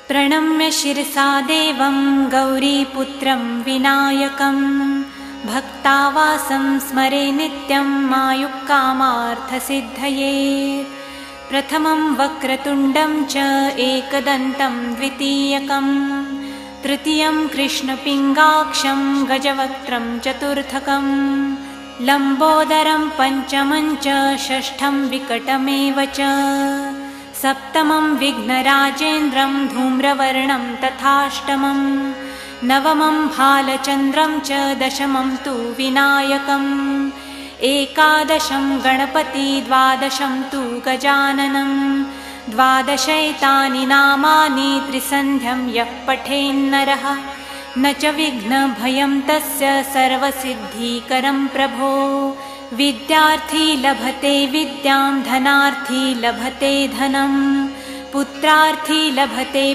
प्रणम्य शिरसा देवं गौरीपुत्रं विनायकं भक्तावासं स्मरे नित्यं मायुक्कामार्थसिद्धये। प्रथमं वक्रतुण्डं च एकदन्तं द्वितीयकं तृतीयं कृष्णपिङ्गाक्षं गजवक्त्रं चतुर्थकं लम्बोदरं पञ्चमं च षष्ठं विकटमेव च सप्तमं विघ्नराजेन्द्रं धूम्रवर्णं तथाष्टमं नवमं भालचन्द्रं च दशमं तु विनायकम् एकादशं गणपति द्वादशं तु गजाननं द्वादशैतानि नामानि त्रिसन्ध्यं यः पठेन्नरः न च विघ्नभयं तस्य सर्वसिद्धिकरं प्रभो। विद्यार्थी लभते विद्यां धनार्थी लभते धनं पुत्रार्थी लभते